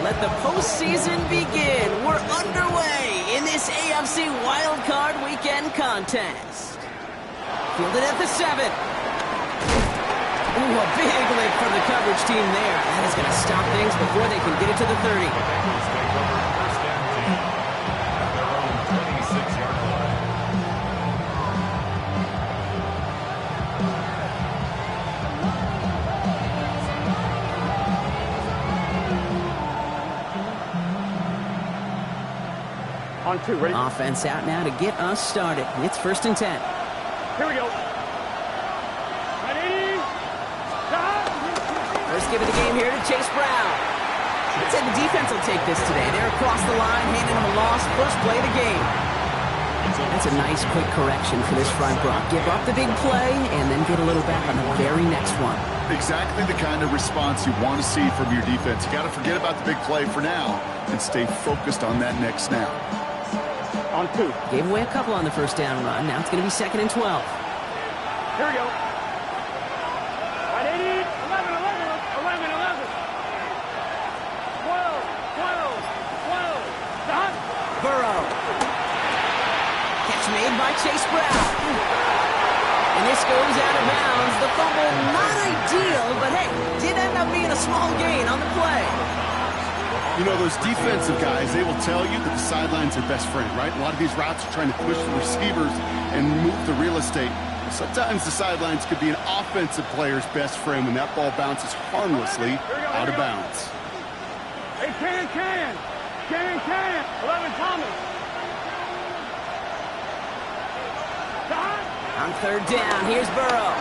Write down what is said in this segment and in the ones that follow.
Let the postseason begin. We're underway in this AFC Wildcard Weekend contest. Fielded at the 7. Ooh, a big lick from the coverage team there. That is going to stop things before they can get it to the 30. On 2, ready? Offense out now to get us started. It's 1st and 10. Here we go. Ready? First give of the game here to Chase Brown. I'd say the defense will take this today. They're across the line, handing them a loss. First play of the game. That's a nice quick correction for this front block. Give up the big play and then get a little back on the very next one. Exactly the kind of response you want to see from your defense. You got to forget about the big play for now and stay focused on that next snap. On 2. Gave away a couple on the first down run. Now it's going to be 2nd and 12. Here we go. Right, 80, 11, 11, 11, 11. 12. Stop. Burrow. Catch made by Chase Brown. And this goes out of bounds. The fumble, not ideal, but hey, did end up being a small gain on the play. You know, those defensive guys, they will tell you that the sideline's their best friend, right? A lot of these routes are trying to push the receivers and move the real estate. Sometimes the sidelines could be an offensive player's best friend when that ball bounces harmlessly out of bounds. Hey, can. 11, Thomas. Stop. On 3rd down, here's Burrow.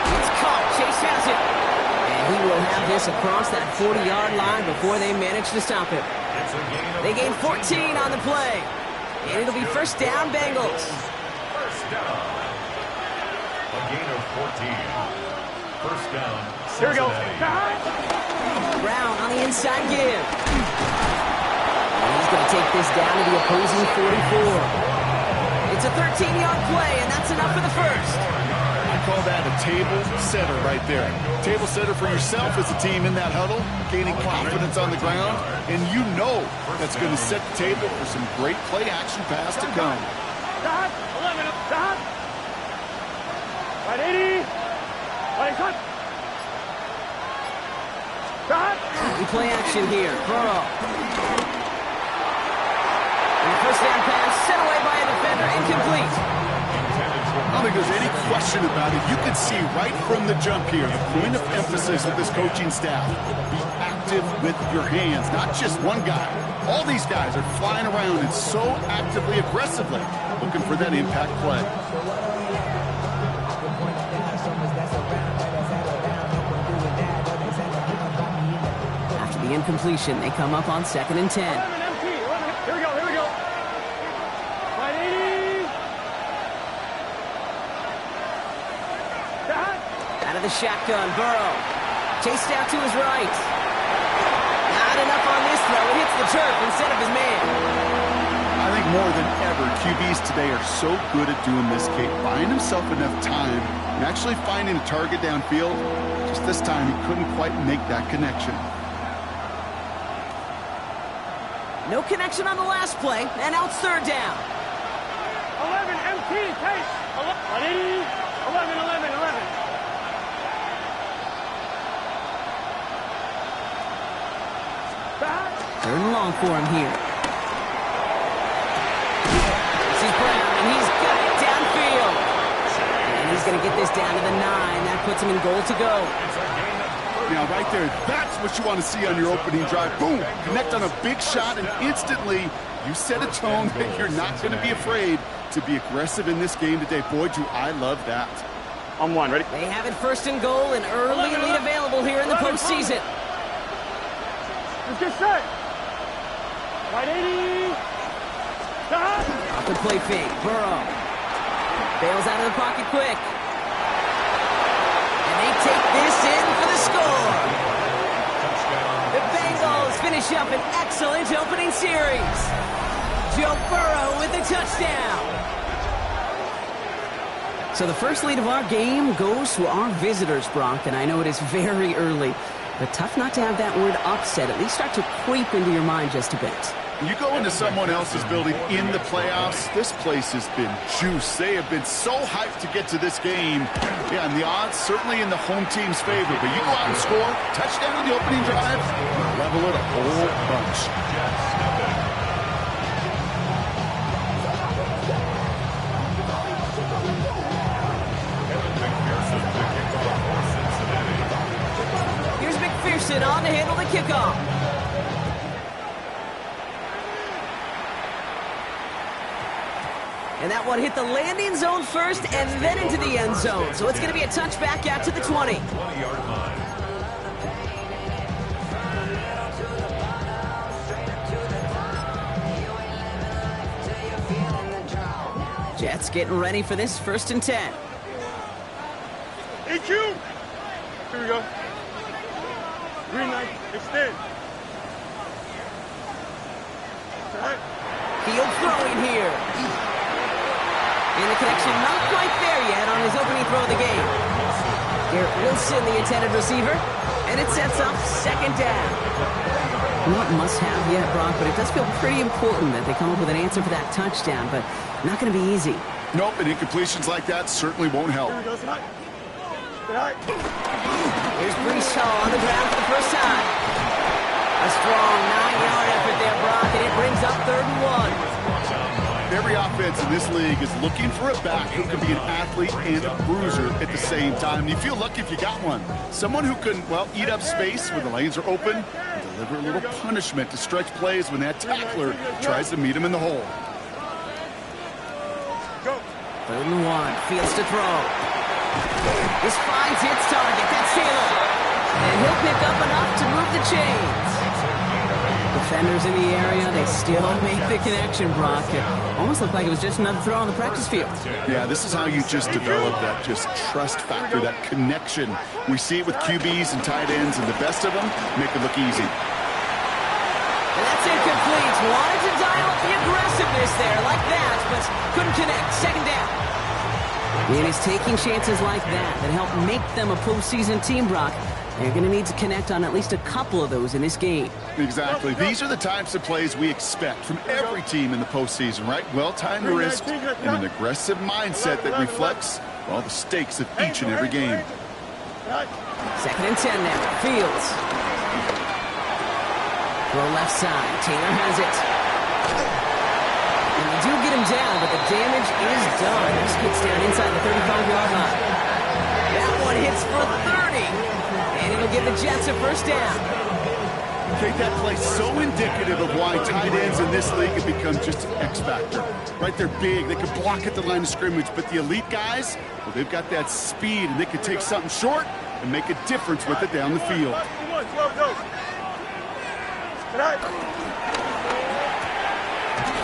It's caught. Chase has it. And he will have this across that 40-yard line before they manage to stop him. They gain 14 on the play. And it'll be 1st down, Bengals. First down. A gain of 14. First down. Here we go. Brown on the inside give. And he's going to take this down to the opposing 44. It's a 13-yard play, and that's enough for the first. I call that a table setter right there. Table setter for yourself as a team in that huddle, gaining confidence on the ground, and you know that's going to set the table for some great play action pass to come. Stop. 11, stop. Right, 80. Right, cut. Stop. We play action here. Burrow. And the first down pass set away by a defender, incomplete. I don't think there's any question about it. You can see right from the jump here, the point of emphasis of this coaching staff. Be active with your hands, not just one guy. All these guys are flying around and so actively, aggressively looking for that impact play. After the incompletion, they come up on 2nd and 10. 11, empty. 11. Here we go. Right, 80. Stop. Out of the shotgun, Burrow. Chased out to his right. Not enough on this throw. It hits the turf instead of his man. I think more than ever, QBs today are so good at doing this, Kate, buying himself enough time and actually finding a target downfield. Just this time, he couldn't quite make that connection. No connection on the last play, and now it's 3rd down. 11, empty. Chase. 11, 11. Stop. 3rd and long for him here. This is Brown, and he's got it downfield. And he's going to get this down to the 9. That puts him in goal to go. Now, right there, that's what you want to see on your opening drive. Boom! Connect on a big shot, and instantly you set a tone that you're not going to be afraid to be aggressive in this game today. Boy, do I love that. On 1, ready? They have it 1st and goal, an early lead available here in the postseason. Let's get set. Right, 80. Stop. Off the play fake, Burrow. Bails out of the pocket quick. And they take this in for the score. The Bengals finish up an excellent opening series. Joe Burrow with the touchdown. So the first lead of our game goes to our visitors, Brock, and I know it is very early, but tough not to have that word upset at least start to creep into your mind just a bit. You go into someone else's building in the playoffs, this place has been juiced. They have been so hyped to get to this game. Yeah, and the odds certainly in the home team's favor, but you go out and score, touchdown on the opening drive, level it a whole bunch. Here's McPherson on to handle the kickoff. And that one hit the landing zone first and then into the end zone. So it's going to be a touchback out to the 20. 20-yard line. Jets getting ready for this 1st and 10. EQ. Here we go. Green light. Extend. All right. Field throwing here. And the connection not quite there yet on his opening throw of the game. Garrett Wilson, the intended receiver. And it sets up 2nd down. Not must-have yet, Brock, but it does feel pretty important that they come up with an answer for that touchdown, but not going to be easy. Nope, and incompletions like that certainly won't help. Here we go. Tonight. Tonight. Here's Brees Hall on the ground for the first time. A strong 9-yard effort there, Brock, and it brings up 3rd and 1. Every offense in this league is looking for a back who can be an athlete and a bruiser at the same time. You feel lucky if you got one. Someone who can, well, eat up space when the lanes are open and deliver a little punishment to stretch plays when that tackler tries to meet him in the hole. Go. 3rd and 1. Fields to throw. This finds its target. That's Taylor. And he'll pick up enough to move the chains. Defenders in the area, they still make the connection, Brock. It almost looked like it was just another throw on the practice field. Yeah, this is how you just develop that just trust factor, that connection. We see it with QBs and tight ends, and the best of them make it look easy. And that's incomplete. Wanted to dial up the aggressiveness there like that, but couldn't connect. 2nd down. And it's taking chances like that help make them a postseason team, Brock. They're going to need to connect on at least a couple of those in this game. Exactly. These are the types of plays we expect from every team in the postseason, right? Well-timed risk and an aggressive mindset that reflects, well, the stakes of each and every game. 2nd and 10 now. Fields. Throw left side. Taylor has it. And they do get him down, but the damage is done. This gets down inside the 35-yard line. That one hits for 30. And it'll give the Jets a 1st down. Okay, that play so indicative of why tight ends in this league have become just an X factor. Right, they're big, they can block at the line of scrimmage, but the elite guys, well, they've got that speed, and they can take something short and make a difference with it down the field.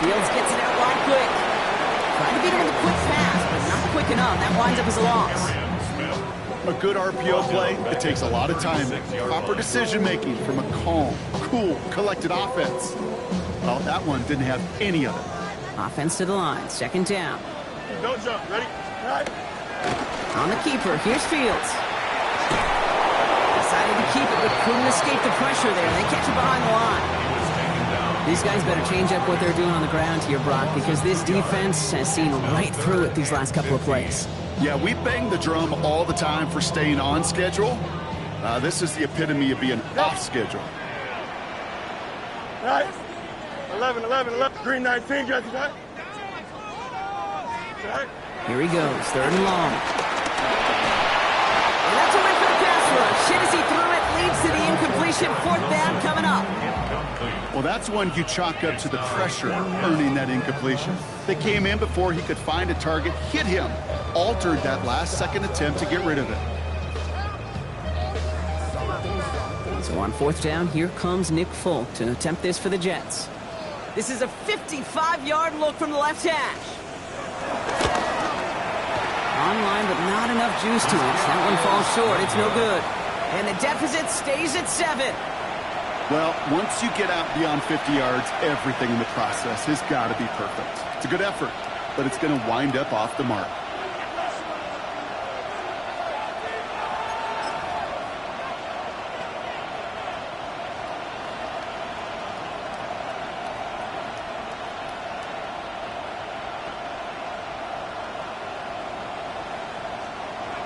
Fields gets it out wide quick. Trying to beat him with a quick pass, but not quick enough. That winds up as a loss. A good RPO play, it takes a lot of time. Proper decision-making from a calm, cool, collected offense. Well, that one didn't have any of it. Offense to the line. 2nd down. Don't jump. Ready? Right. On the keeper. Here's Fields. Decided to keep it, but couldn't escape the pressure there. They catch it behind the line. These guys better change up what they're doing on the ground here, Brock, because this defense has seen right through it these last couple of plays. Yeah, we bang the drum all the time for staying on schedule. This is the epitome of being off schedule. Right. 11. Green 19. Jets. Right. Here he goes. 3rd and long. And that's a win for the pass rush. Shinesy threw it. Leads to the incompletion. 4th down coming up. Well, that's one you chalk up to the pressure earning that incompletion. They came in before he could find a target, hit him, altered that last-second attempt to get rid of it. So on 4th down, here comes Nick Folk to attempt this for the Jets. This is a 55-yard look from the left hash. Online, but not enough juice to it. That one falls short. It's no good. And the deficit stays at 7. Well, once you get out beyond 50 yards, everything in the process has got to be perfect. It's a good effort, but it's going to wind up off the mark.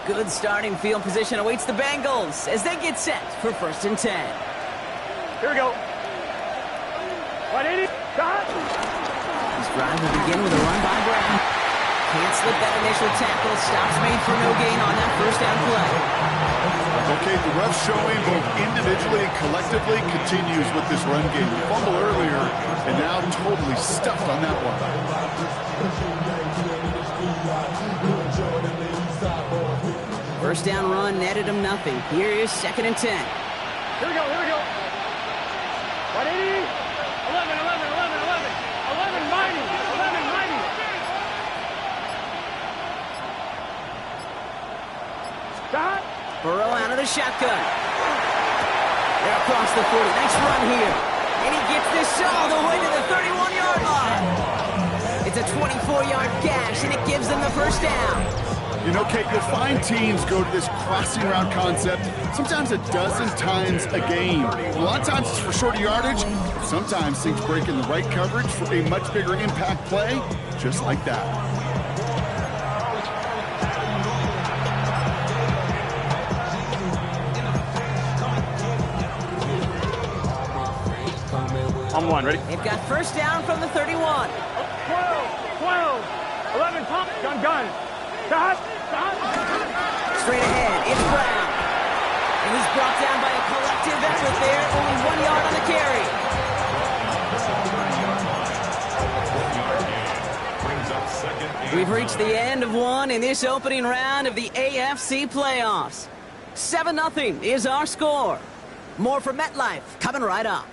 Good starting field position awaits the Bengals as they get set for 1st and 10. Here we go. 180. Shot. This drive will begin with a run by Brown. Can't slip that initial tackle. Stops made for no gain on that 1st down play. Okay, the rough showing both individually and collectively continues with this run game. Fumble earlier, and now totally stuffed on that one. 1st down run netted him nothing. Here is 2nd and 10. Here we go. Here we go. 180. 11, 11, 11, 11. 11 mighty. 11 mighty. Shot. Burrow out of the shotgun. They're across the 40. Nice run here. And he gets this all the way to the 31-yard line. It's a 24-yard gash, and it gives them the 1st down. You know, Kate, you'll find teams go to this crossing route concept sometimes a dozen times a game. A lot of times it's for shorter yardage. Sometimes things break in the right coverage for a much bigger impact play, just like that. On one, ready? They've got 1st down from the 31. 12, 12, 11, pump, gun. Shot, shot. Straight ahead, it's Brown. And he's brought down by a collective effort there. Only 1 yard on the carry. We've reached the end of one in this opening round of the AFC playoffs. 7-0 is our score. More from MetLife coming right up.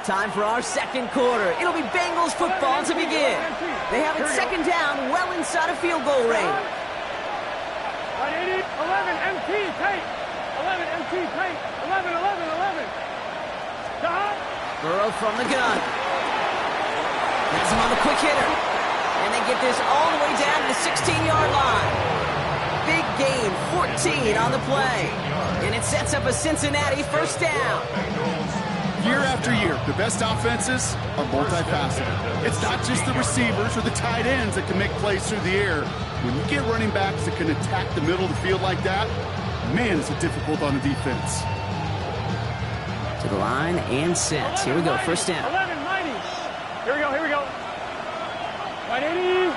Time for our 2nd quarter. It'll be Bengals football to begin. They have it 2nd down, well inside of field goal range. 180, 11, MT, tight. 11, MT, tight. 11, 11, 11. Shot. Burrow from the gun. Gets him on the quick hitter. And they get this all the way down to the 16-yard line. Big gain, 14 on the play. And it sets up a Cincinnati 1st down. Year after year, the best offenses are multifaceted. It's not just the receivers or the tight ends that can make plays through the air. When you get running backs that can attack the middle of the field like that, man, is it difficult on the defense. To the line and set. Here we go, 1st down. 11, mighty. Here we go, here we go. 180.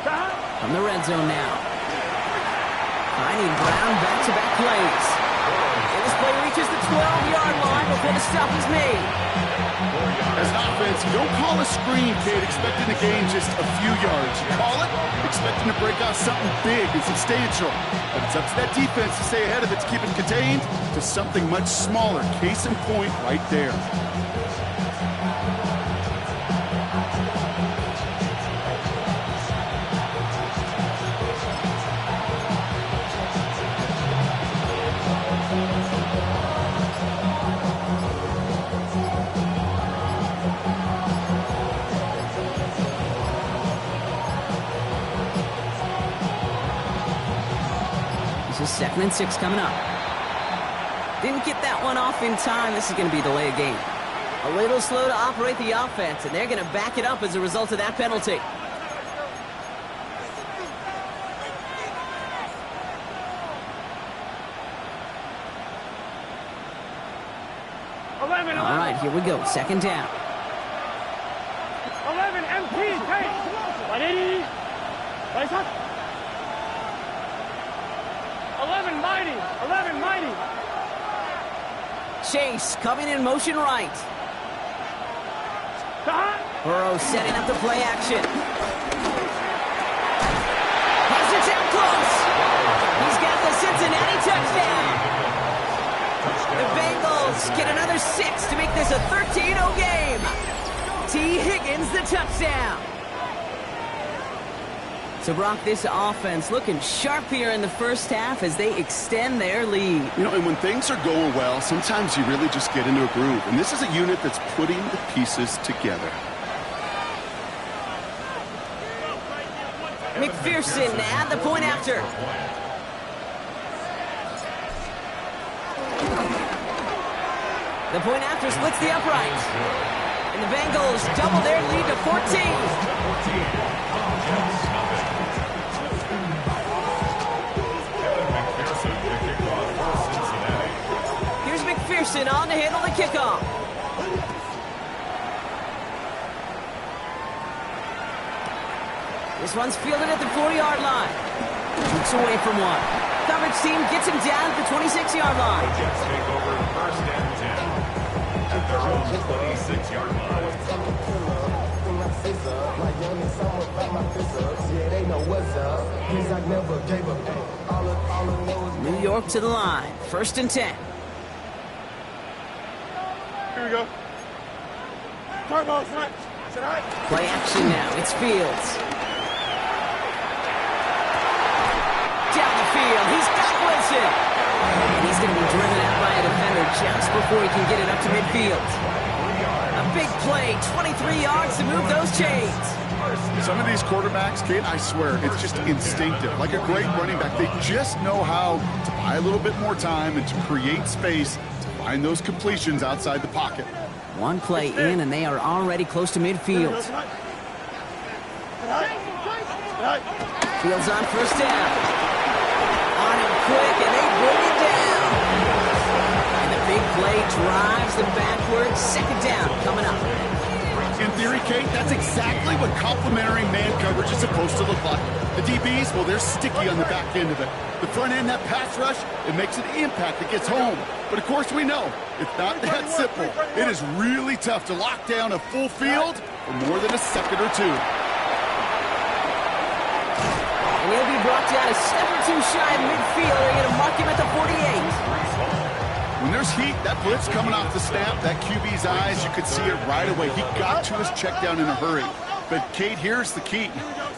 Shot. From the red zone now. Finding Brown back-to-back plays. And this play reaches the 12-yard line before the stop is made. As an offense, you don't call a screen, kid, expecting to gain just a few yards. You call it expecting to break out something big and substantial. But it's up to that defense to stay ahead of it, to keep it contained to something much smaller. Case in point right there. This is 2nd and 6 coming up. Didn't get that one off in time. This is going to be a delay of game. A little slow to operate the offense, and they're going to back it up as a result of that penalty. All right, here we go. 2nd down. 11, MP, tight. 180. Right up. 11, mighty. 11, mighty. Chase coming in motion right. Shot. Burrow setting up the play action. Has it down close. He's got the Cincinnati touchdown. The Bengals get another 6 to make this a 13-0 game. T. Higgins the touchdown. So, Brock, this offense looking sharp here in the 1st half as they extend their lead. You know, and when things are going well, sometimes you really just get into a groove. And this is a unit that's putting the pieces together. McPherson at the point after. The point after splits the upright. And the Bengals double their lead to 14. Here's McPherson on to handle the kickoff. This one's fielded at the 40-yard line. Shoots away from one. Coverage team gets him down at the 26-yard line. The Jets take over first and 10 at their own 26-yard line. New York to the line. First and 10. Here we go. Turbo, front. Play action now. It's Fields. Down the field. He's got Wilson. And he's going to be driven out by a defender just before he can get it up to midfield. A big play. 23 yards to move those chains. Some of these quarterbacks, Kate, I swear, it's just instinctive. Like a great running back, they just know how to buy a little bit more time and to create space to find those completions outside the pocket. One play in, and they are already close to midfield. Fields on first down. On him quick, and they bring it down. And the big play drives them backwards. Second down coming up. In theory, Kate, that's exactly what complementary man coverage is supposed to look like. The DBs, well, they're sticky on the back end of it. The front end, that pass rush, it makes an impact that gets home. But of course we know, it's not that simple. It is really tough to lock down a full field for more than a second or two. And he'll be brought down a step or two shy of midfield. They're going to mark him at the 48. When there's heat, that blitz coming off the snap, that QB's eyes, you could see it right away. He got to his check down in a hurry. But, Kate, here's the key.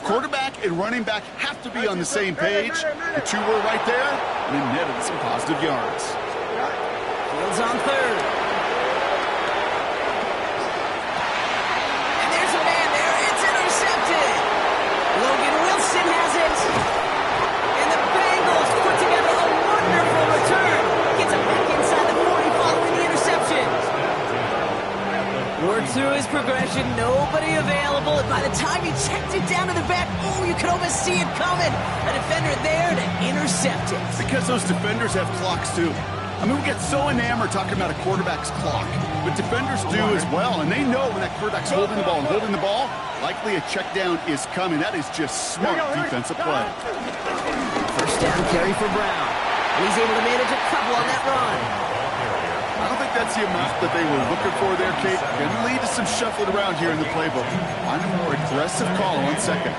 Quarterback and running back have to be on the same page. The two were right there, and it netted some positive yards. Fields on third. And there's a man there. It's intercepted. Logan Wilson has it. And the Bengals put together a wonderful return. Gets him back inside the 40 following the interception. Worked through his progression. Nobody available. And by the time he checked it down to the back, oh, you could almost see it coming. A defender there to intercept it. Because those defenders have clocks, too. I mean, we get so enamored talking about a quarterback's clock, but defenders do as well, and they know when that quarterback's holding the ball and holding the ball, likely a check down is coming. That is just smart defensive play. First down carry for Brown. And he's able to manage a couple on that run. I don't think that's the amount that they were looking for there, Kate. Going to lead to some shuffling around here in the playbook. Find a more aggressive call on second.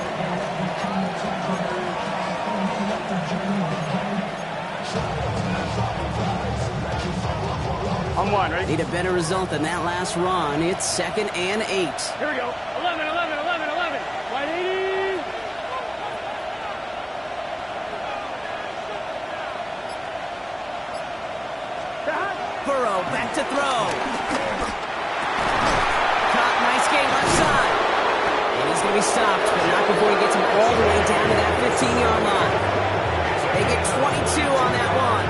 On one, right? Need a better result than that last run. It's 2nd and 8. Here we go. 11, 11, 11, 11. 180. Burrow back to throw. Caught, nice game left side. And he's going to be stopped, but not before he gets him all the way down to that 15-yard line. They get 22 on that one.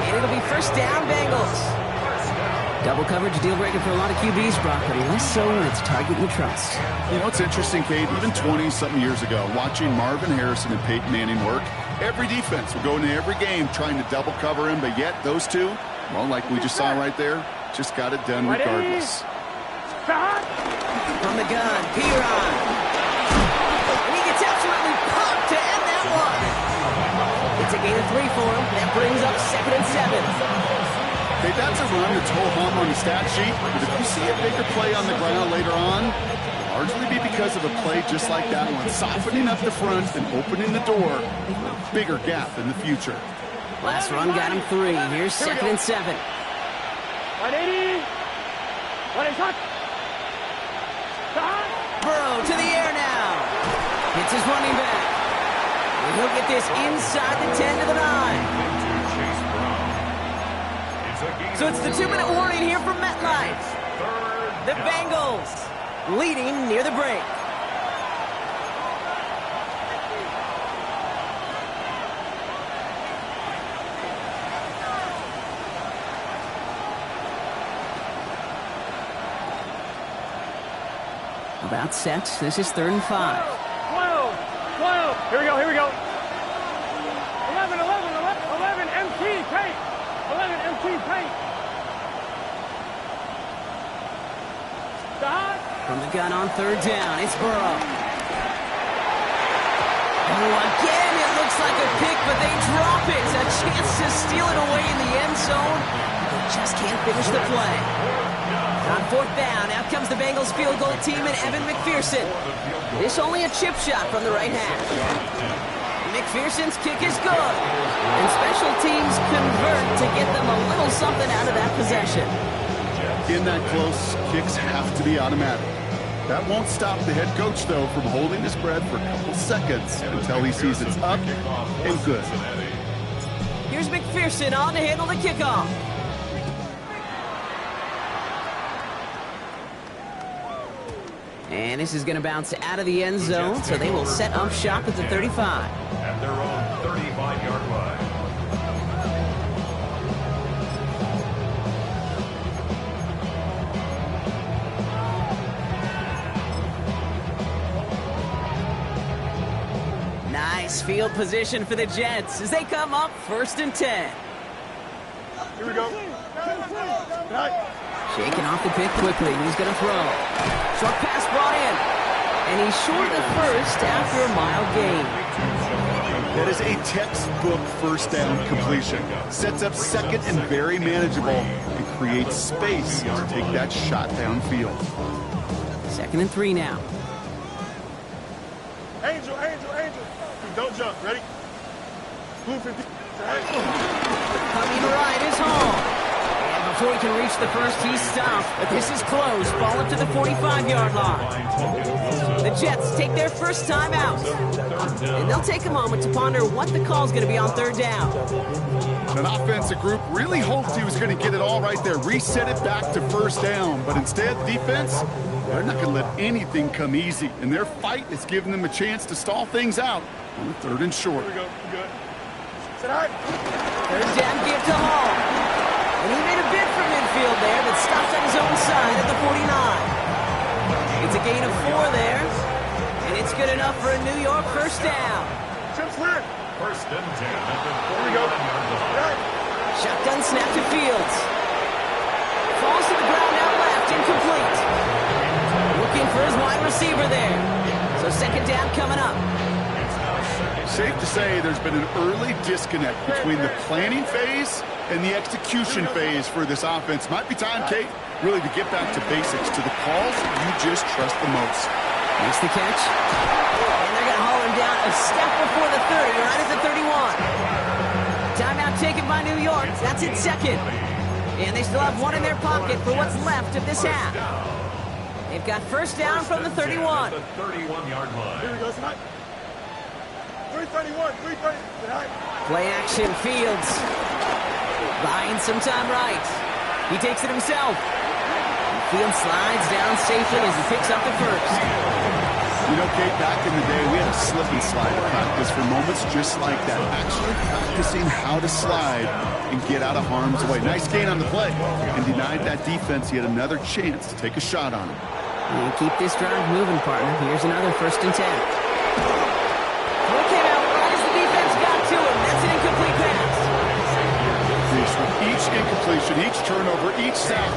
And it'll be first down, Bengals. Double coverage, deal breaker for a lot of QBs, Brock, but less so when it's target you trust. You know, it's interesting, Kate, even 20-something years ago, watching Marvin Harrison and Peyton Manning work, every defense would go into every game trying to double cover him, but yet those two, well, like we just saw right there, just got it done regardless. From the gun, Piron. And he gets absolutely pumped to end that one. It's a gain of 3 for him. That brings up 2nd and 7. Okay, that's a run that's ho-hum on the stat sheet, but if you see a bigger play on the ground later on, it'll largely be because of a play just like that one, softening up the front and opening the door for a bigger gap in the future. Last run got him 3. Here's 2nd and 7. 180. What is hot? Burrow to the air now. Hits his running back. And he'll get this inside the 10 to the 9. So it's the 2-minute warning here from MetLife. The Bengals leading near the break. About set. This is 3rd and 5. 12. Here we go, here we go. 11, MT, paint. 11, MT, paint. Stop. From the gun on 3rd down, it's Burrow. Oh, again, it looks like a pick, but they drop it. A chance to steal it away in the end zone. They just can't finish the play. On 4th down, out comes the Bengals field goal team and Evan McPherson. This only a chip shot from the right hash. McPherson's kick is good. And special teams convert to get them a little something out of that possession. In that close, kicks have to be automatic. That won't stop the head coach, though, from holding his breath for a couple seconds until he sees it's up and good. Here's McPherson on to handle the kickoff. And this is going to bounce out of the end zone, so they will set up shop at the 35. At their own 35-yard line. Nice field position for the Jets as they come up 1st and 10. Here we go. Shaking off the pick quickly. He's going to throw. Short pass brought in. And he's short of the first after a mile gain. That is a textbook 1st down completion. Sets up 2nd and very manageable and creates space to take that shot downfield. 2nd and 3 now. Angel. Don't jump. Ready? Blue 50. Coming right is home. And before he can reach the first, he's stopped. But this is close. Ball up to the 45-yard line. The Jets take their first time out. And they'll take a moment to ponder what the call's going to be on 3rd down. An offensive group really hoped he was going to get it all right there, reset it back to 1st down. But instead, defense, they're not going to let anything come easy. And their fight is giving them a chance to stall things out on 3rd and short. Here we go. Good. Sit high. 3rd down give to Hall. And he made a bid for midfield there, but stopped on his own side at the 49. It's a gain of 4 there. And it's good enough for a New York 1st down. Chip slip. 1st and 10 at the Here we go. 41-yard line. Shotgun snap to Fields. Falls to the ground out left, incomplete. Looking for his wide receiver there. So 2nd down coming up. Safe to say there's been an early disconnect between the planning phase and the execution phase for this offense. Might be time, Kate, really to get back to basics, to the calls you just trust the most. Makes the catch. And they're going to haul him down a step before the 30, right at the 31. Timeout taken by New York. That's it 2nd. And they still have 1 in their pocket for what's left of this half. They've got 1st down from the 31. The 31-yard line. Here we go. Tonight. 331. Play action, Fields. Buying some time right. He takes it himself. Fields slides down safely as he picks up the 1st. You know, Kate, back in the day, we had a slip and slide practice for moments just like that. Actually practicing how to slide and get out of harm's way. Nice gain on the play. And denied that defense yet another chance to take a shot on him. And keep this drive moving, partner. Here's another 1st and 10. Throw came out right as the defense got to him. That's an incomplete pass. With each incompletion, each turnover, each sack,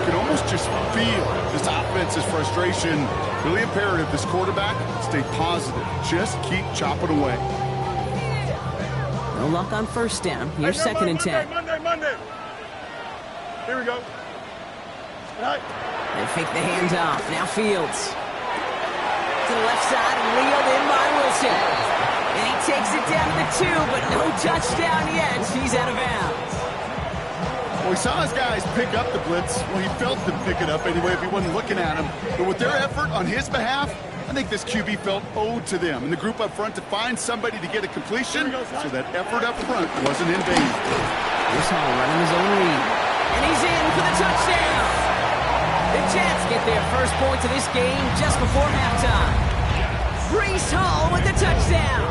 you can almost just feel this offense's frustration. Really imperative, this quarterback, stay positive. Just keep chopping away. No luck on 1st down. Here's 2nd and 10. Monday. Here we go. Tonight. They fake the handoff. Now Fields. To the left side, reeled in by Wilson. And he takes it down to the 2, but no touchdown yet. He's out of bounds. Well, we saw his guys pick up the blitz. Well, he felt them pick it up anyway if he wasn't looking at him. But with their effort on his behalf, I think this QB felt owed to them. And the group up front to find somebody to get a completion so that effort up front wasn't in vain. Here's Hall running his own read. And he's in for the touchdown. The Jets get their first points of this game just before halftime. Breece Hall with the touchdown.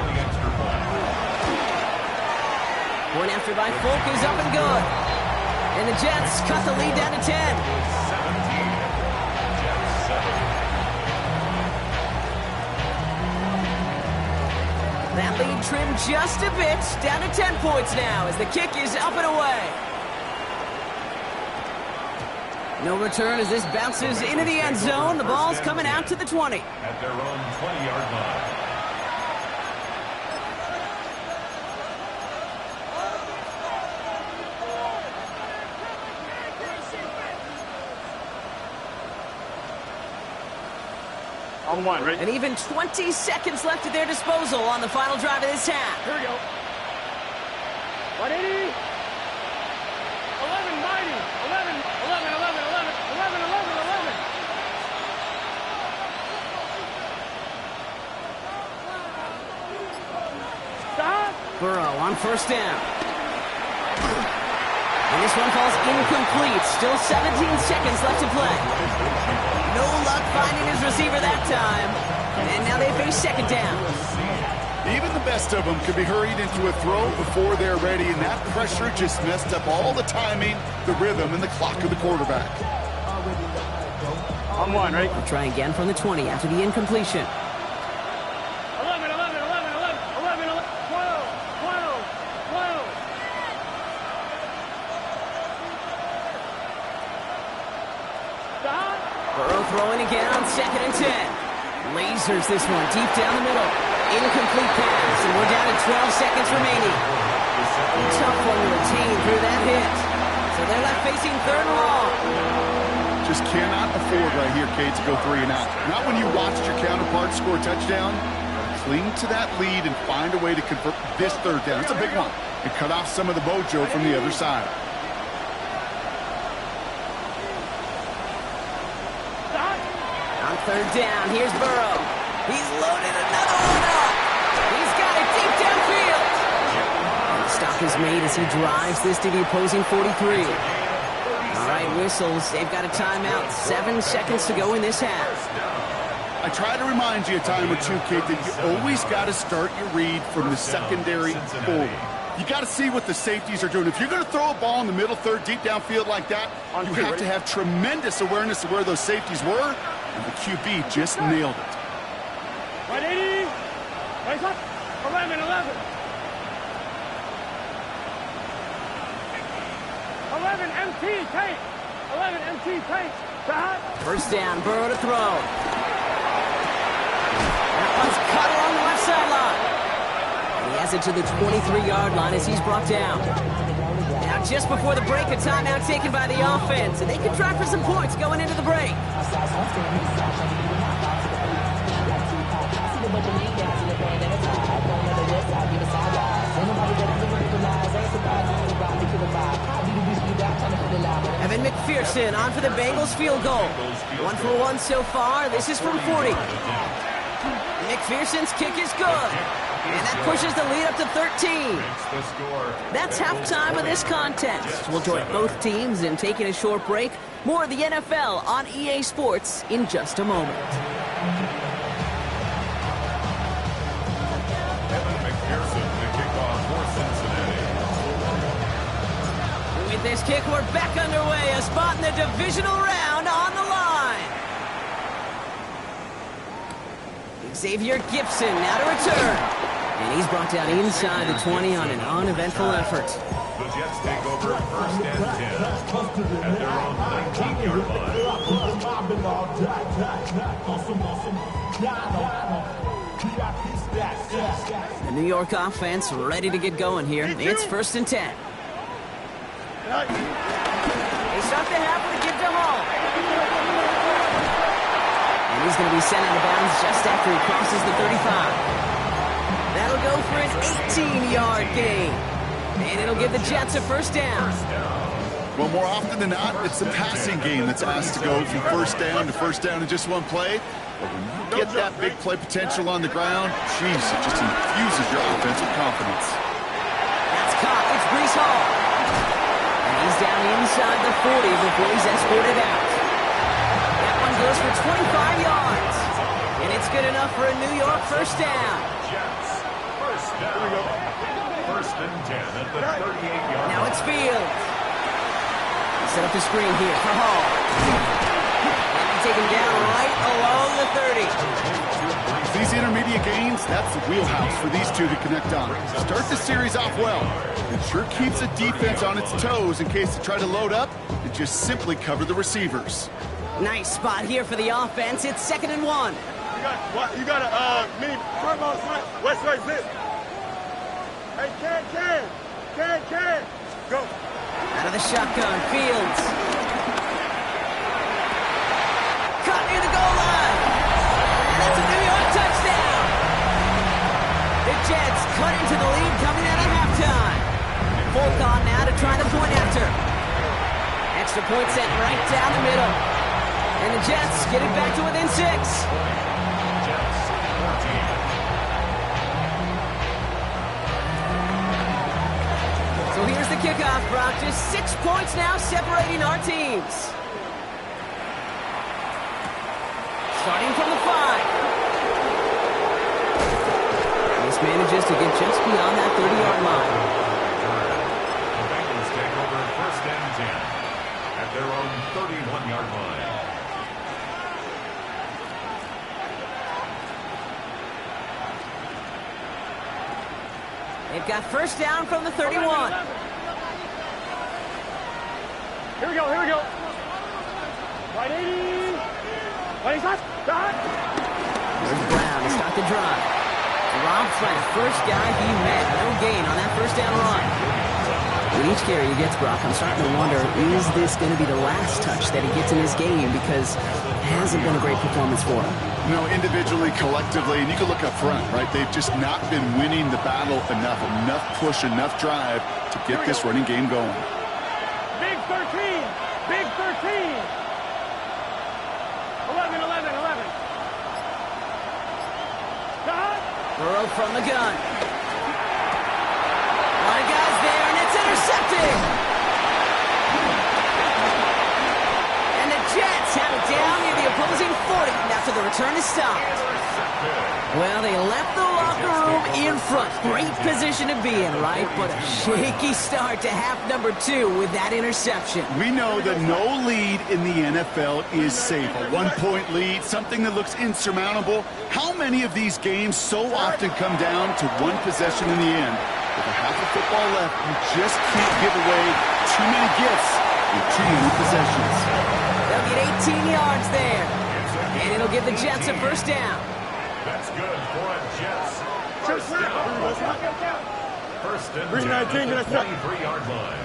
Point after by Folk is up and good. And the Jets cut the lead down to 10. That lead trimmed just a bit, down to 10 points now as the kick is up and away. No return as this bounces into the end zone. The ball's coming out to the 20. At their own 20-yard line. On one, right? And even 20 seconds left at their disposal on the final drive of this half. Here we go. 180. 11, 90. 11, 11, 11, 11, 11, 11, 11. Stop. Burrow on first down. And this one falls incomplete. Still 17 seconds left to play. No luck finding his receiver that time. And now they face second down. Even the best of them could be hurried into a throw before they're ready, and that pressure just messed up all the timing, the rhythm, and the clock of the quarterback. On one, right? We'll try again from the 20 after the incompletion. 11, 11, 11, 11, 11, 12, 12, 12. Stop. Burrow throwing again on 2nd and 10. Lasers this one deep down the middle. Incomplete pass, and we're down to 12 seconds remaining. Tough one to retain through that hit. So they're left facing 3rd and long. Just cannot afford right here, Kate, to go 3 and out. Not when you watched your counterpart score a touchdown. Cling to that lead and find a way to convert this 3rd down. It's a big one. And cut off some of the mojo from the other side. On 3rd down, here's Burrow. He's loaded another one up. He's got it deep downfield. And the stop is made as he drives this to the opposing 43. All right, whistles. They've got a timeout. 7 seconds to go in this half. I try to remind you a time or two, Kate, that you always got to start your read from the secondary forward. You got to see what the safeties are doing. If you're going to throw a ball in the middle third, deep downfield like that, you have to have tremendous awareness of where those safeties were, and the QB just nailed it. 180. Raise up. 11, 11. 11 MT tape. 11 MT tape. Stop. First down, Burrow to throw. That one's cut along the left sideline. And he has it to the 23-yard line as he's brought down. Now just before the break, a timeout taken by the offense, and they can try for some points going into the break. Evan McPherson on for the Bengals field goal. 1 for 1 so far. This is from 40. McPherson's kick is good. And that pushes the lead up to 13. That's halftime of this contest. We'll join both teams in taking a short break. More of the NFL on EA Sports in just a moment. Evan McPherson, the kickoff for Cincinnati. With this kick, we're back underway. A spot in the divisional round on the line. Xavier Gibson now to return. And he's brought down inside the 20 on an uneventful effort. The Jets take over 1st and 10 at their own 19-yard line. The New York offense ready to get going here. It's 1st and 10. They start the half with a give to Hall. And he's going to be sent out of bounds just after he crosses the 35. That'll go for an 18-yard gain. And it'll give the Jets a 1st down. Well, more often than not, it's the passing game that's asked to go from 1st down to 1st down in just one play. But when you get that big play potential on the ground, geez, it just infuses your offensive confidence. That's caught. It's Breece Hall. And he's down inside the 40 before he's escorted out. That one goes for 25 yards. And it's good enough for a New York 1st down. Jets, 1st down. 1st and 10 at the 38-yard line. Now it's Fields. Set up the screen here for Hall. And they take him down right along the 30. These intermediate gains, that's the wheelhouse for these two to connect on. Start the series off well. It sure keeps the defense on its toes in case they try to load up and just simply cover the receivers. Nice spot here for the offense. It's 2nd and 1. You got a mini front front. West right zip. Hey, can. Go. Out of the shotgun, Fields. Caught near the goal line. And that's a New York touchdown. The Jets cut into the lead coming out of halftime. Folk on now to try the point after. Extra point sent right down the middle. And the Jets get it back to within 6. So here's the kickoff, Brock. Just 6 points now separating our teams. Starting from the 5. This manages to get just beyond that 30-yard line. The Bengals take over 1st and 10 at their own 31-yard line. They've got 1st down from the 31. Here we go. Right 80. Right side. There's Brown to start the drive. Drops by the first guy he met. No gain on that 1st down run. With each carry he gets, Brock, I'm starting to wonder, is this going to be the last touch that he gets in this game? Because it hasn't been a great performance for him. No, individually, collectively, and you can look up front, right? They've just not been winning the battle enough push, enough drive to get this running game going. Big 13. 11. Burrow from the gun. One guy's there, and it's intercepted. And the Jets have it down near the opposing 40 after the return is stopped. Well, they left the locker room in front. Great position to be in, right? But a shaky start to half number 2 with that interception. We know that no lead in the NFL is safe. A 1-point lead, something that looks insurmountable. How many of these games so often come down to one possession in the end? With a half of football left, you just can't give away too many gifts with too many possessions. They'll get 18 yards there. And it'll give the Jets a 1st down. That's good for a Jets. 1st down. 1st and 10 at the 23-yard line.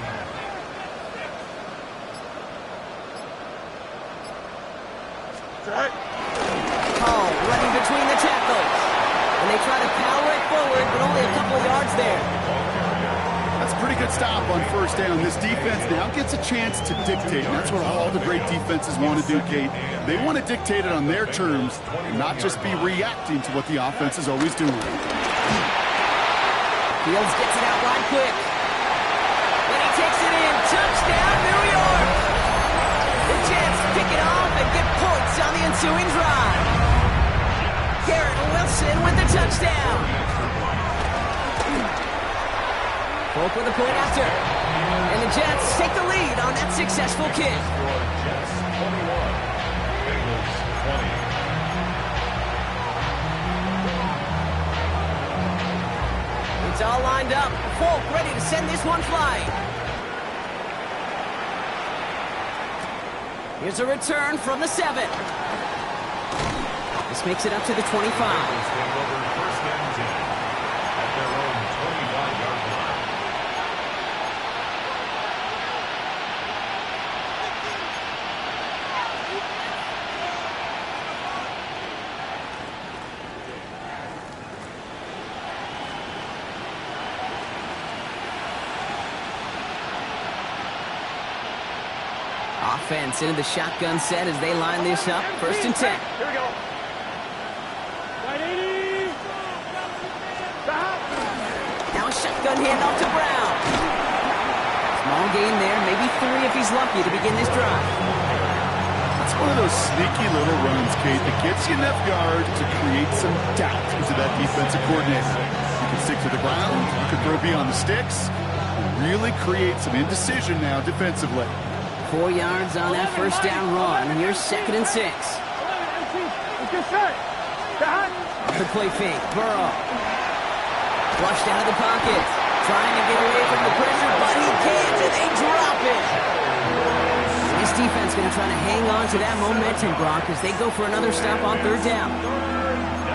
Hall running between the tackles. And they try to power it forward, but only a couple of yards there. That's a pretty good stop on 1st down. This defense now gets a chance to dictate. And that's what all the great defenses want to do, Kate. They want to dictate it on their terms and not just be reacting to what the offense is always doing. Fields gets it out wide quick. Then he takes it in. Touchdown, New York! The Jets pick it off and get points on the ensuing drive. Garrett Wilson with the touchdown. Folk with a point after. And the Jets take the lead on that successful kick. Jets 21, Bengals 20. It's all lined up. Folk ready to send this one flying. Here's a return from the 7. This makes it up to the 25. Bengals take over 1st and 10 at their own 25-yard line. Offense into the shotgun set as they line this up. 1st and 10. Here we go. Right 80. Now a shotgun handoff to Brown. Small gain there, maybe 3 if he's lucky to begin this drive. That's one of those sneaky little runs, Kate, that gets you enough yards to create some doubt into that defensive coordinator. You can stick to the ground, you can throw beyond the sticks, and really create some indecision now defensively. 4 yards on that 1st down run. Here's 2nd and 6. It's good set. The play fake. Burrow. Flushed out of the pocket. Trying to get away from the pressure, but he can't, and they drop it. This defense going to try to hang on to that momentum, Brock, as they go for another stop on third down.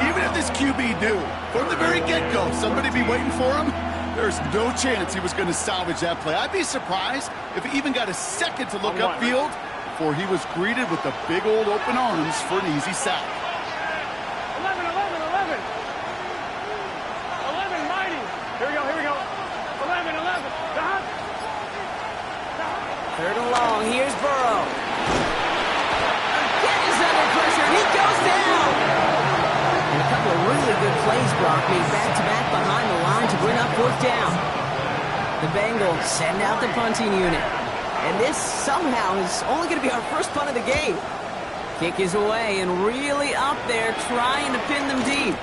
Even if this QB knew, from the very get-go, somebody be waiting for him, there's no chance he was going to salvage that play. I'd be surprised if he even got a second to look upfield before he was greeted with the big old open arms for an easy sack. 11, 11, 11. 11, mighty. Here we go, here we go. 11, 11. Third and long. Here's Burrow. Again, he's under pressure. He goes down. And a couple of really good plays, Brock, made back-to-back behind the line to bring up fourth down. The Bengals send out the punting unit. And this somehow is only going to be our first punt of the game. Kick is away and really up there trying to pin them deep.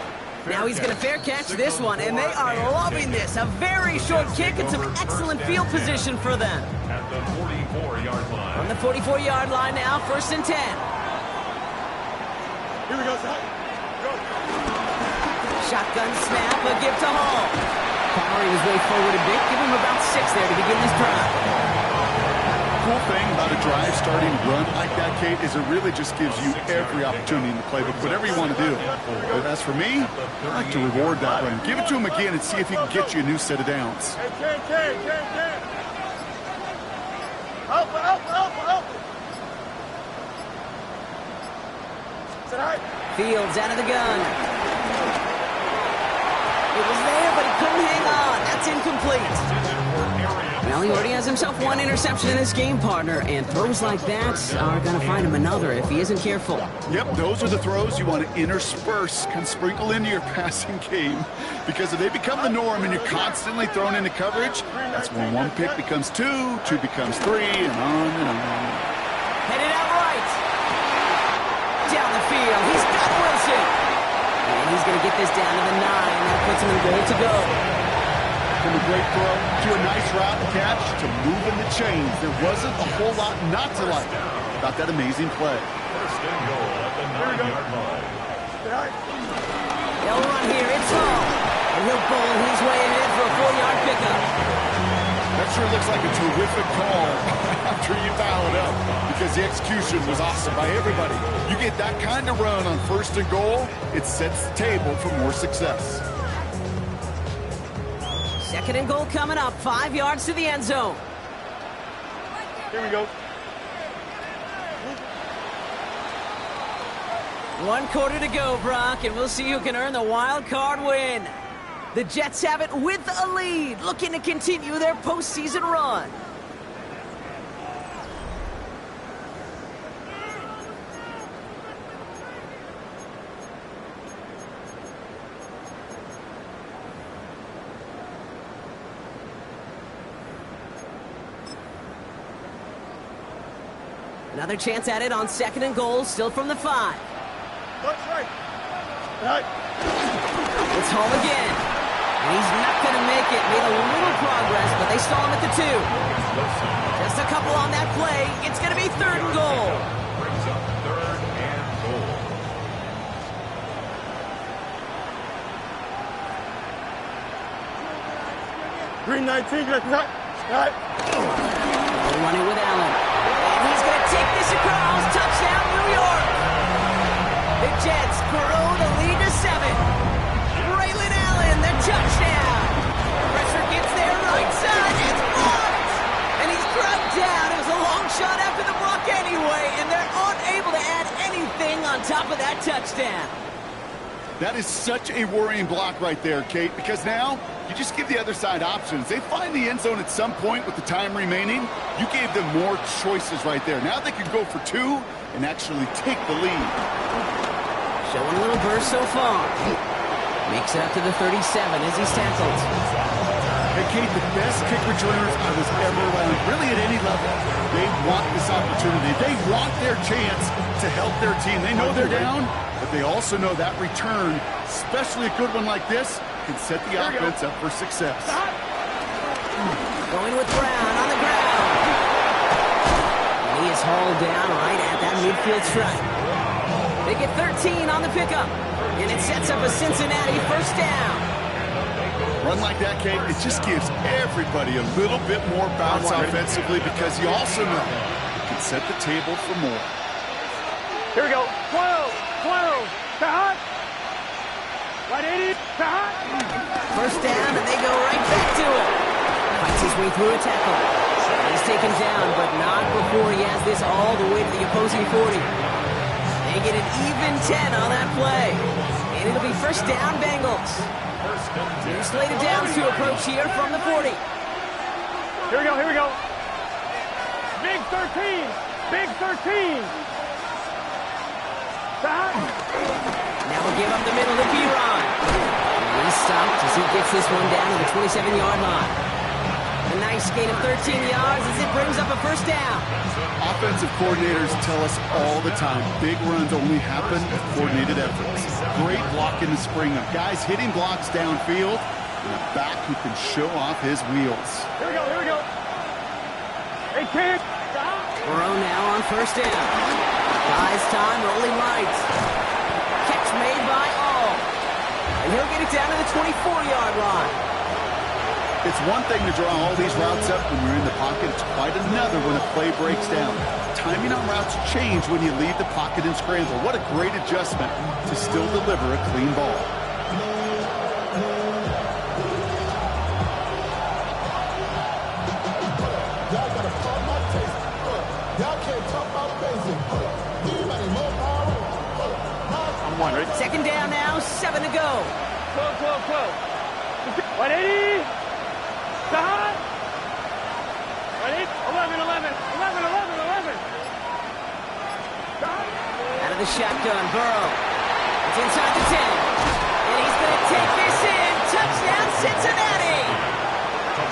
Now he's going to fair catch this one, and they are loving this. A very short kick and some excellent field position for them. At the 44-yard line. On the 44-yard line now, 1st and 10. Here we go, son. Go. Shotgun snap, a give to Hall. Powering his way forward a bit. Give him about 6 there to begin this drive. Cool thing about a drive starting run like that, Kate, is it really just gives you every opportunity in the playbook, whatever you want to do. But as for me, I like to reward that run. Give it to him again and see if he can get you a new set of downs. Hey, Help. Fields out of the gun. It was there, but he couldn't hang on. That's incomplete. Well, he already has himself one interception in this game, partner, and throws like that are going to find him another if he isn't careful. Yep, those are the throws you want to intersperse, can sprinkle into your passing game, because if they become the norm and you're constantly thrown into coverage, that's when one pick becomes two becomes three, and on and on. Headed out right. Down the field. He's got Wilson. And he's going to get this down to the 9. That puts him in goal to go. From a great throw to a nice route catch to moving the chains. There wasn't a whole lot not to like about that amazing play. First and goal at the 9-yard line. They'll run here. It's Hall. And he'll bowl his way ahead for a 4-yard pickup. That sure looks like a terrific call after you foul it up, because the execution was awesome by everybody. You get that kind of run on 1st and goal, it sets the table for more success. 2nd and goal coming up. 5 yards to the end zone. Here we go. 1 quarter to go, Brock, and we'll see who can earn the wild card win. The Jets have it with a lead, looking to continue their postseason run. Another chance at it on 2nd and goal, still from the 5. That's right. It's Hall again. And he's not going to make it. Made a little progress, but they stall him at the 2. Just a couple on that play. It's going to be 3rd and goal. Brings up 3rd and goal. Green 19, that's right. Running with Allen. And he's going to take this across. Touchdown, New York. The Jets grow the lead to 7. Braylon Allen, the touchdown. Pressure gets there right side. It's blocked. And he's dragged down. It was a long shot after the block anyway. And they're unable to add anything on top of that touchdown. That is such a worrying block right there, Kate, because now you just give the other side options. They find the end zone at some point with the time remaining. You gave them more choices right there. Now they can go for 2 and actually take the lead. Showing a little burst so far. Makes it up to the 37 as he's tackled. Hey, Kate, the best kick returners I was ever around, really at any level. They want this opportunity. They want their chance to help their team. They know they're down, but they also know that return, especially a good one like this, can set the offense up for success. Going with Brown on the ground. And he is hauled down right at that midfield stripe. They get 13 on the pickup. And it sets up a Cincinnati first down. Run like that, Kate, it just gives everybody a little bit more bounce offensively because you also know it can set the table for more. Here we go. 12. To hot. Right 80. To hot. First down, and they go right back to it. Fights his way through a tackle. He's taken down, but not before he has this all the way to the opposing 40. They get an even 10 on that play. And it'll be first down, Bengals. Two slated downs to approach here from the 40. Here we go. Big 13. Now we'll give up the middle to B-Ron. He's stopped as he gets this one down to the 27-yard line. A nice gain of 13 yards as it brings up a first down. Offensive coordinators tell us all the time, big runs only happen with coordinated efforts. Great blocking to spring up. Guys hitting blocks downfield, and a back who can show off his wheels. Here we go. 18. Burrow now on first down. Buys time, rolling right. Catch made by all. And he'll get it down to the 24-yard line. It's one thing to draw all these routes up when you're in the pocket. It's quite another when a play breaks down. Timing on routes change when you leave the pocket and scramble. What a great adjustment to still deliver a clean ball. Second down now, 7 to go. 12. 180. Hot. 11. Out of the shotgun, Burrow. It's inside the 10. And he's going to take this in. Touchdown, Cincinnati.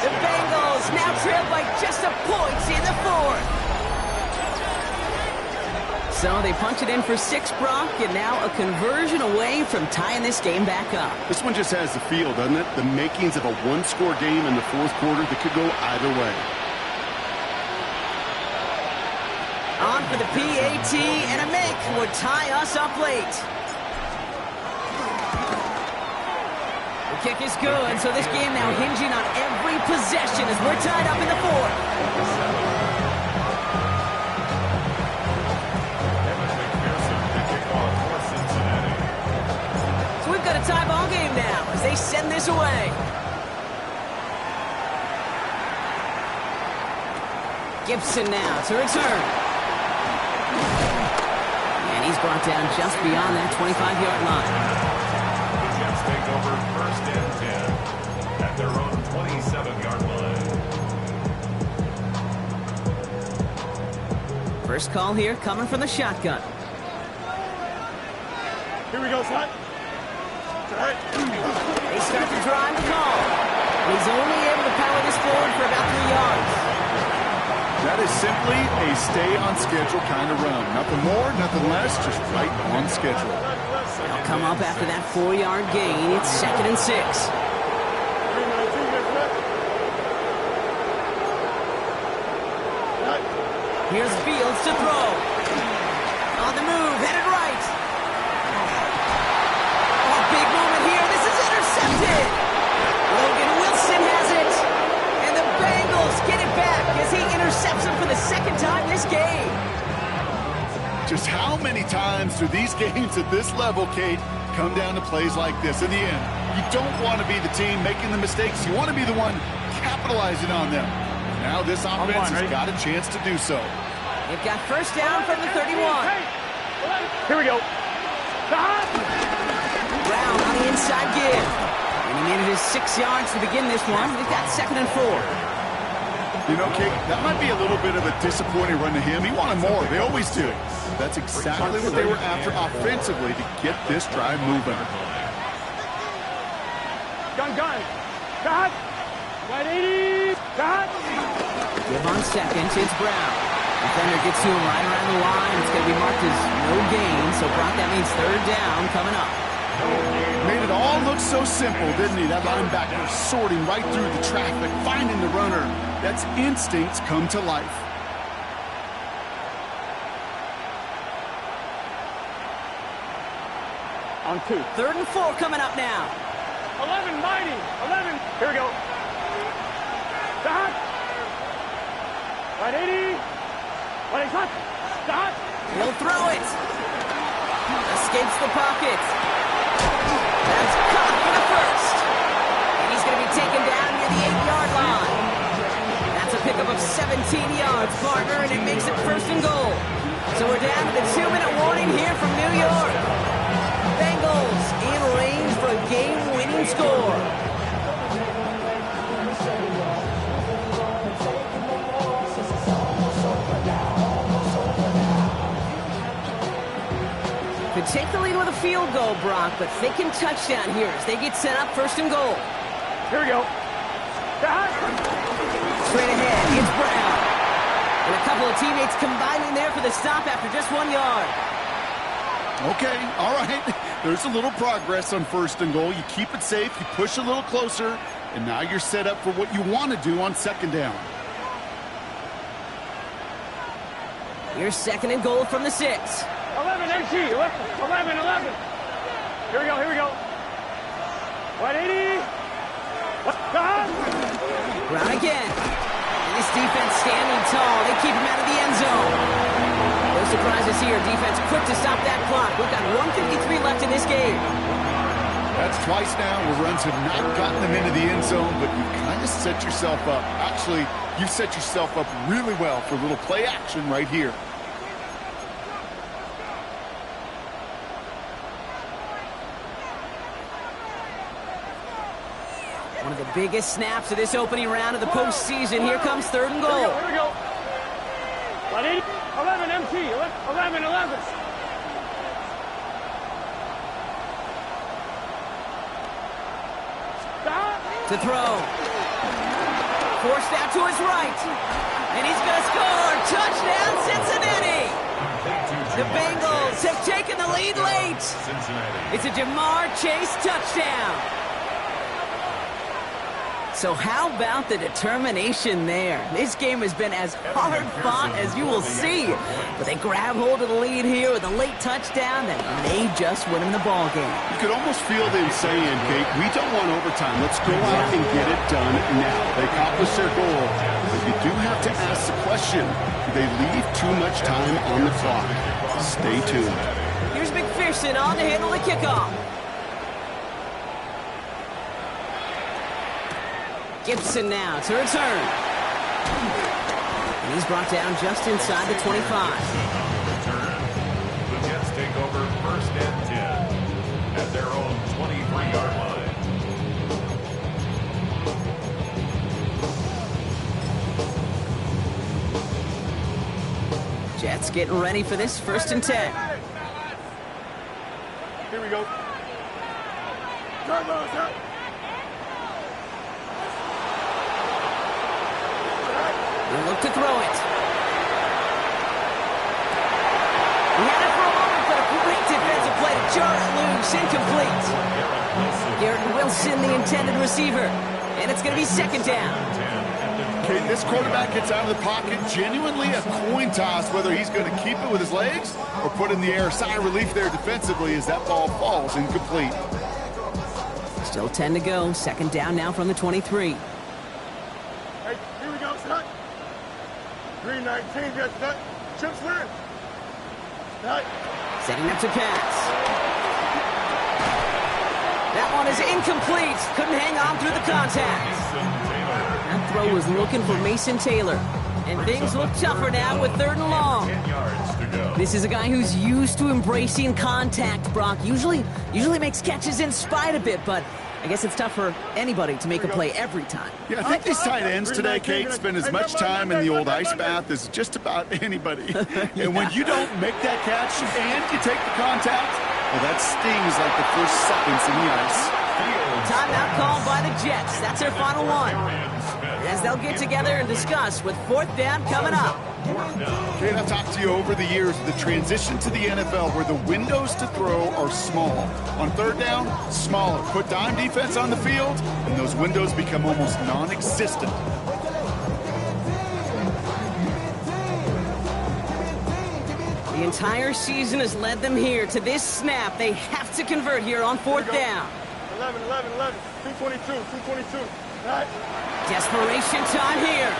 The Bengals now trail by just a point in the fourth. So they punch it in for 6, Brock, and now a conversion away from tying this game back up. This one just has the feel, doesn't it? The makings of a one-score game in the fourth quarter that could go either way. On for the PAT, and a make would tie us up late. The kick is good, so this game now hinging on every possession as we're tied up in the fourth. Got a tie ball game now as they send this away. Gibson now to return. And he's brought down just beyond that 25-yard line. The Jets take over first and 10 at their own 27-yard line. First call here coming from the shotgun. Here we go, son. They start to drive the call. He's only able to power this forward for about 3 yards. That is simply a stay-on-schedule kind of run. Nothing more, nothing less, just right on schedule. They'll come up after that 4-yard gain. It's 2nd and 6. Here's Fields to throw. On the move, headed right. Big moment here. This is intercepted. Logan Wilson has it. And the Bengals get it back as he intercepts him for the second time this game. Just how many times do these games at this level, Kate, come down to plays like this? In the end, you don't want to be the team making the mistakes. You want to be the one capitalizing on them. Now this offense has got a chance to do so. They've got first down from the 31. Here we go. Brown on the inside give. And he manages 6 yards to begin this one. He's got 2nd and 4. You know, Kate, that might be a little bit of a disappointing run to him. He wanted more. They always do. That's exactly what they were after offensively to get this drive moving. Gun. Got. 180. Got. Give on second. It's Brown. Defender gets to him right around the line. It's going to be marked as no gain. So, Brock, that means 3rd down coming up. Made it all look so simple, didn't he? That linebacker sorting right through the traffic, finding the runner. That's instincts come to life. On 2. 3rd and 4 coming up now. 11, mighty. 11. Here we go. Stop. Right 80. Right hot. Stop. He'll throw it. Escapes the pocket. That's caught for the first. And he's going to be taken down near the 8-yard line. That's a pickup of 17 yards, partner, and it makes it 1st and goal. So we're down to the 2-minute warning here from New York. Bengals in range for a game-winning score. Could take the lead with a field goal, Brock, but thinking touchdown here as they get set up 1st and goal. Here we go. Straight ahead, it's Brown. And a couple of teammates combining there for the stop after just 1 yard. Okay, all right. There's a little progress on 1st and goal. You keep it safe, you push a little closer, and now you're set up for what you want to do on 2nd down. Here's 2nd and goal from the 6. 11, MT. 11. Here we go. 180. Brown again. And this defense standing tall. They keep him out of the end zone. No surprises here. Defense quick to stop that clock. We've got 1:53 left in this game. That's twice now where runs have not gotten them into the end zone, but you kind of set yourself up. Actually, you set yourself up really well for a little play action right here. One of the biggest snaps of this opening round of the postseason. Here comes 3rd and goal. Here we go. 180. 11, MT. 11. To throw. Forced out to his right. And he's going to score. Touchdown, Cincinnati. The Bengals have taken the lead late. It's a Jamar Chase touchdown. So how about the determination there? This game has been as hard fought as you will see. But they grab hold of the lead here with a late touchdown that may just win them the ball game. You could almost feel them saying, Kate, we don't want overtime. Let's go out and get it done now. They accomplished their goal. But you do have to ask the question, do they leave too much time on the clock? Stay tuned. Here's McPherson on to handle the kickoff. Gibson now to return. And he's brought down just inside the 25. The Jets take over 1st and 10 at their own 23-yard line. Jets getting ready for this 1st and 10. Here we go. He'll look to throw it. He had it for a moment, but a great defensive play to jar it loose. Incomplete. Garrett Wilson, the intended receiver. And it's going to be 2nd down. Okay, this quarterback gets out of the pocket. Genuinely a coin toss whether he's going to keep it with his legs or put it in the air. Sigh of relief there defensively as that ball falls incomplete. Still 10 to go. 2nd down now from the 23. Hey, here we go, son. 319, just that. Chips win. Setting up to pass. That one is incomplete. Couldn't hang on through the contact. That throw was looking for Mason Taylor. And things look tougher now with 3rd and long. 10 yards to go. This is a guy who's used to embracing contact, Brock. Usually makes catches in spite of it, but I guess it's tough for anybody to make a play every time. Yeah, I think these tight ends today, Kate, spend as much time in the old ice bath as just about anybody. And when you don't make that catch and you take the contact, well, that stings like the first seconds in the ice. Timeout called by the Jets. That's their final one. As they'll get together and discuss with 4th down coming up. Kate, I've talked to you over the years of the transition to the NFL where the windows to throw are small. On 3rd down, smaller. Put dime defense on the field, and those windows become almost non-existent. The entire season has led them here to this snap. They have to convert here on 4th down. 11, 222, 222. Right. Desperation time here.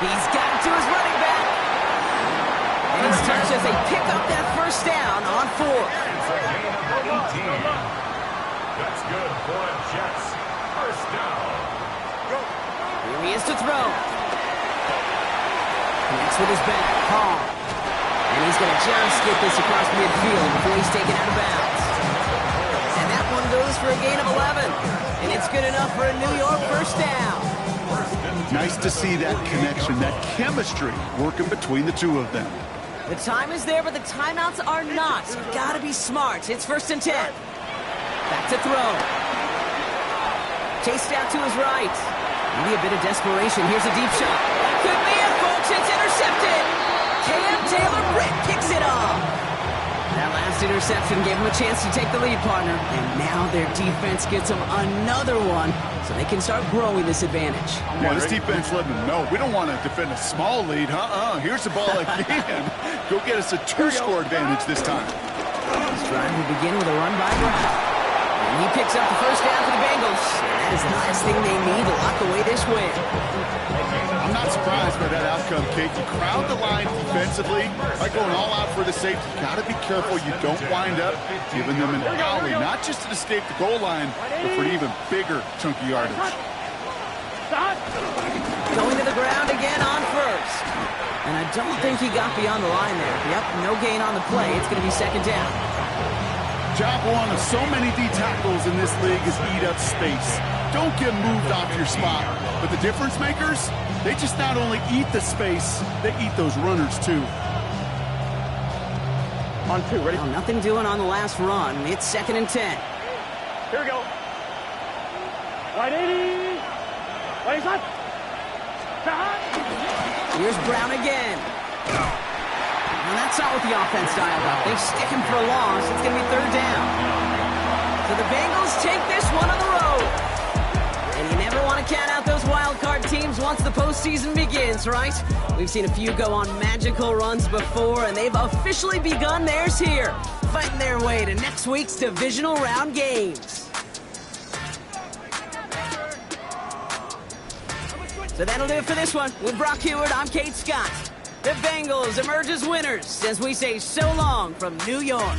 He's got it to his running back. And he's touched as they pick up that 1st down on 4. It's a gain of 18. That's good for the Jets. 1st down. Here he is to throw. Connects with his back. Hall. And he's going to just get this across midfield before he's taken out of bounds. And that one goes for a gain of 11. And it's good enough for a New York 1st down. Nice to see that connection, that chemistry working between the two of them. The time is there, but the timeouts are not. So you've got to be smart. It's 1st and 10. Back to throw. Chased out to his right. Maybe a bit of desperation. Here's a deep shot. Could be it, folks. It's intercepted. Cam Taylor-Britt picks it off. That last interception gave him a chance to take the lead, partner. And now their defense gets them another one, so they can start growing this advantage. Yeah, this defense letting them know we don't want to defend a small lead. Here's the ball again. Go get us a 2-score advantage this time. This drive will begin with a run by Brown. And he picks up the 1st down for the Bengals. And that is the last thing they need to lock away this win. I'm not surprised by that outcome, Kate. You crowd the line defensively by going all out for the safety. You got to be careful you don't wind up giving them an alley, not just to escape the goal line, but for an even bigger chunk of yardage. Going to the ground again on 1st. And I don't think he got beyond the line there. Yep, no gain on the play. It's going to be 2nd down. Job one of so many D tackles in this league is eat up space. Don't get moved off your spot. But the difference makers, they just not only eat the space, they eat those runners too. On 2, ready? Well, nothing doing on the last run. It's 2nd and 10. Here we go. Right 80. Right shot. Here's Brown again. And that's not what the offense dialed up. They stick him for a loss. It's going to be 3rd down. So the Bengals take this one on the road. And you never want to count out those wild card teams once the postseason begins, right? We've seen a few go on magical runs before, and they've officially begun theirs here, fighting their way to next week's divisional round games. So that'll do it for this one. With Brock Heward, I'm Kate Scott. The Bengals emerge as winners as we say so long from New York.